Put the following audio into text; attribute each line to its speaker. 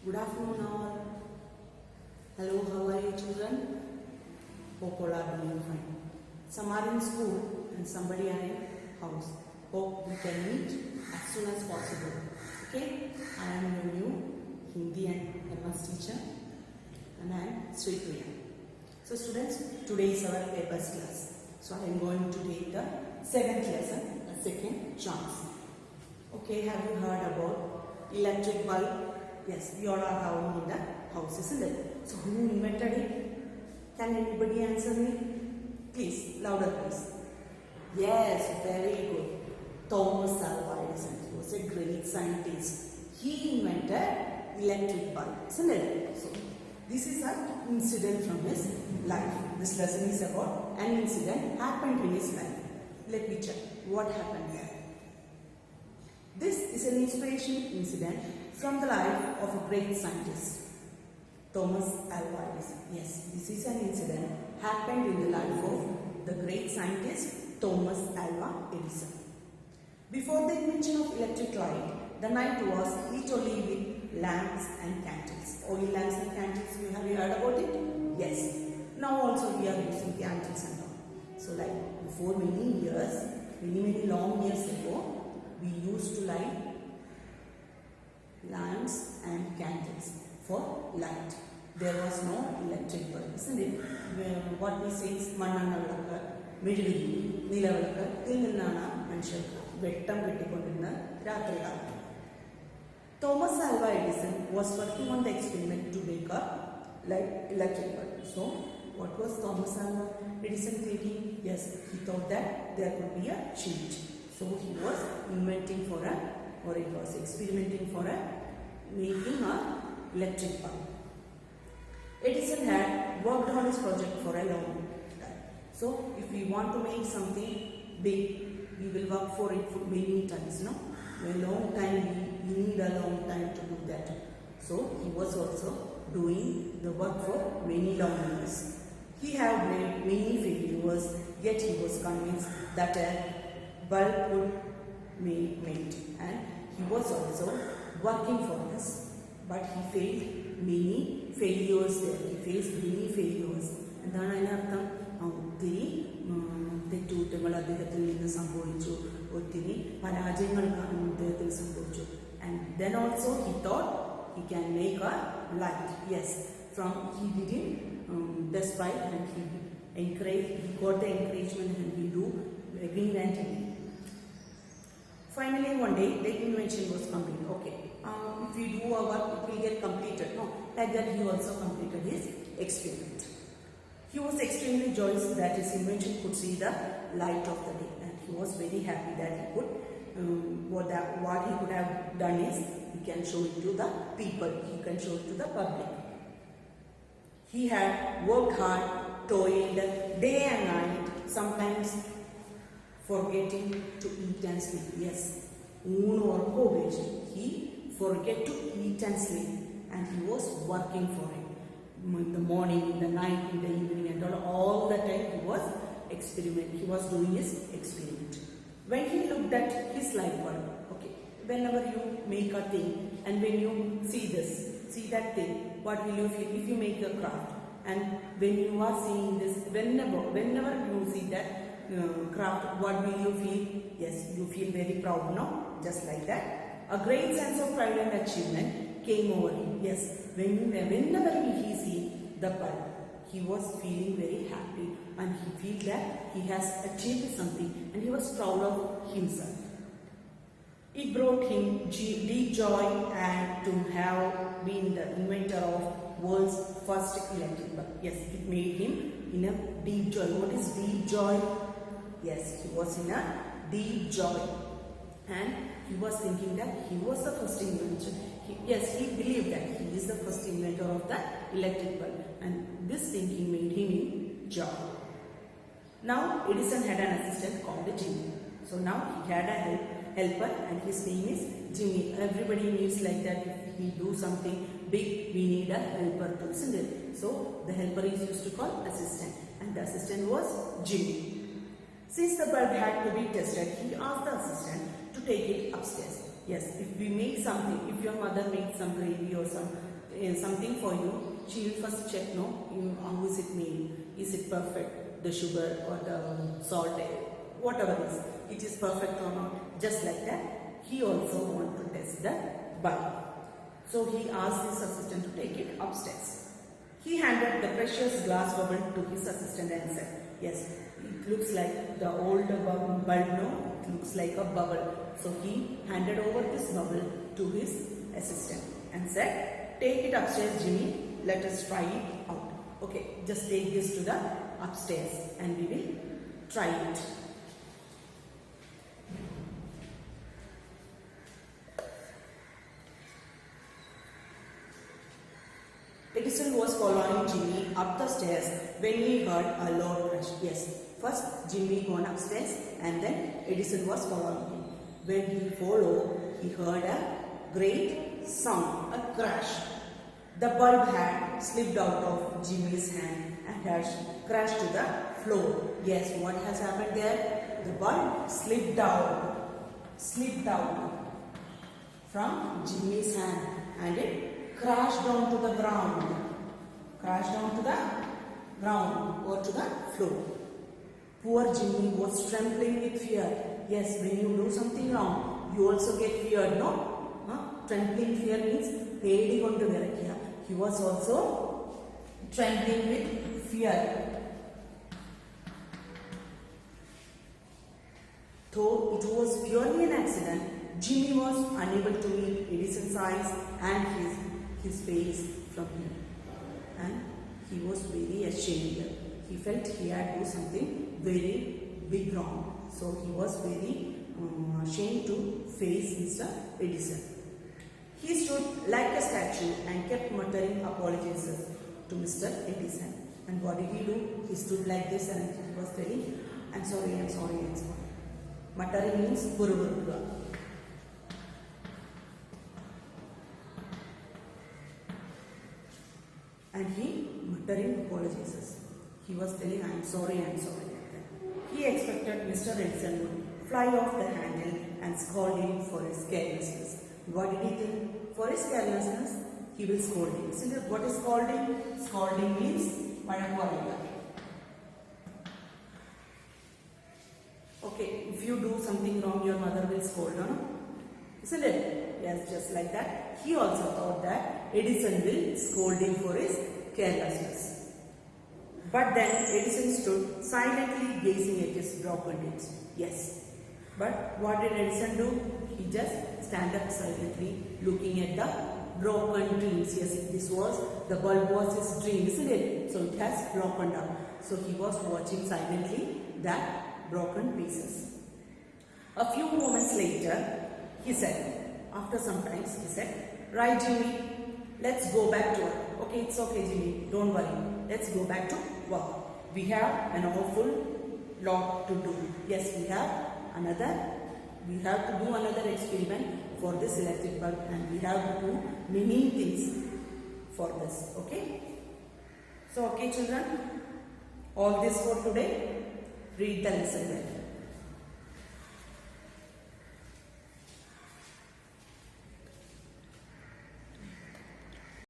Speaker 1: Good afternoon all. Hello, how are you children? Hope all are doing fine. Some are in school and somebody are in house. Hope we can meet as soon as possible. Okay? I am your new Hindi and MS teacher and I am Sri Priya. So students, today is our papers class. So I am going to take the seventh lesson, the second chance. Okay, have you heard about electric bulb? Yes, we all are having in the house, isn't it? So who invented it? Can anybody answer me? Please, louder please. Yes, very good. Thomas Alva Edison. He was a great scientist. He invented electric bulb, isn't it? So this is an incident from his life. This lesson is about an incident happened in his life. Let me check what happened here. This is an inspirational incident from the life of a great scientist, Thomas Alva Edison. Yes, this is an incident happened in the life of the great scientist Thomas Alva Edison. Before the invention of electric light, the night was lit only with lamps and candles. Oil lamps and candles, you have heard about it? Yes. Now also we are using candles and all. So like before many years, many long years ago, we used to light lamps and candles for light. There was no electric bulb, isn't it? What we say is manana vilakku, medivili, neela vilakku, ഇതിൽ നിന്നാണ് മനുഷ്യർക്ക് വെട്ടം കിട്ടിക്കൊണ്ടിരുന്ന രാത്രികാലം. Thomas Alva Edison was working on the experiment to make a electric bulb. So, what was Thomas Alva Edison thinking? Yes, he thought that there could be a change. So, he was inventing for a, or he was experimenting for a, making a electric bulb. Edison had worked on his project for a long time. So, if we want to make something big, we will work for it for many times, no? A long time, we need a long time to do that. So, he was also doing the work for many long years. He had made many failures, yet he was convinced that a bulb would be made. And he was also working for this, but he faced many failures there. He faced many failures. എന്താണ് അതിനർത്ഥം? ഒത്തിരി തെറ്റുകുറ്റങ്ങൾ അദ്ദേഹത്തിൽ നിന്ന് സംഭവിച്ചു, ഒത്തിരി പരാജയങ്ങൾ അദ്ദേഹത്തിൽ സംഭവിച്ചു. And then also he thought he can make a light. Yes, from he didn't despite, and he got the encouragement and he do again and again. Finally, one day the invention was complete. Okay, if we do our work, it will get completed. No, like that he also completed his experiment. He was extremely joyous that his invention could see the light of the day, and he was very happy that he could. What he could have done is he can show it to the people. He can show it to the public. He had worked hard, toiled day and night, sometimes forgetting to eat and sleep. Yes, he forget to eat and sleep, and he was working for it. In the morning, in the night, in the evening, and all the time he was experimenting. He was doing his experiment. When he looked at his light bulb, okay, whenever you make a thing and when you see that thing, what will you feel? If you make a craft and when you are seeing this, whenever you see that craft, what will you feel? Yes, you feel very proud, no? Just like that. A great sense of pride and achievement came over him. Yes, whenever he see the bulb, he was feeling very happy and he feel that he has achieved something and he was proud of himself. It brought him deep joy and to have been the inventor of world's first electric bulb. Yes, it made him in a deep joy. What is deep joy? Yes, he was in a deep joy and he was thinking that he was the first inventor. He believed that he is the first inventor of the electric bulb, and this thinking made him in joy. Now Edison had an assistant called Jimmy. So now he had a helper and his name is Jimmy. Everybody needs like that. If we do something big, we need a helper too, isn't it? So the helper is used to call assistant, and the assistant was Jimmy. Since the bulb had to be tested, he asked the assistant to take it upstairs. Yes, if we make something, if your mother makes some gravy or some something for you, she will first check, no, how is it made? Is it perfect? The sugar or the salt, whatever it is perfect or not. Just like that, he also want to test the bulb. So he asked his assistant to take it upstairs. He handed the precious glass bubble to his assistant and said, yes, it looks like the old bulb, no, it looks like a bubble. So he handed over this bubble to his assistant and said, take it upstairs, Jimmy, let us try it out. Okay, just take this to the upstairs and we will try it. Edison was following Jimmy up the stairs when he heard a loud crash. Yes, first Jimmy gone upstairs and then Edison was following him. When he followed, he heard a great sound, a crash. The bulb had slipped out of Jimmy's hand and had crashed to the floor. Yes, what has happened there? The bulb slipped out from Jimmy's hand and it crashed down to the ground or to the floor. Poor Jimmy was trembling with fear. Yes, when you do something wrong, you also get feared, no? Trembling fear means pedi kondu virakiya. He was also trembling with fear. Though it was purely an accident, Jimmy was unable to meet Edison's eyes and his face from him. And he was very ashamed. He felt he had done something very big wrong. So he was very ashamed to face Mr. Edison. He stood like a statue and kept muttering apologies to Mr. Edison. And what did he do? He stood like this and he was telling, I'm sorry. Muttering means puruvurga. And he muttering apologizes. He was telling, I'm sorry. He expected Mr. Edison would fly off the handle and scold him for his carelessness. What did he think? For his carelessness, he will scold him. Isn't it? What is scolding? Scolding means vazhakku. Okay, if you do something wrong, your mother will scold, no? Isn't it? Yes, just like that. He also thought that Edison will scold him for his carelessness. But then Edison stood silently gazing at his broken tins. Yes. But what did Edison do? He just stand up silently looking at the broken tins. Yes, this was, the bulb was his dream, isn't it? So it has broken down. So he was watching silently that broken pieces. A few moments later, he said, after some time, he said, right, Jimmy, let's go back to work. Okay, it's okay, Jimmy, don't worry. Let's go back to work. We have an awful lot to do. Yes, we have to do another experiment for this electric bulb and we have to do many things for this. Okay? So, okay children, all this for today. Read the lesson well.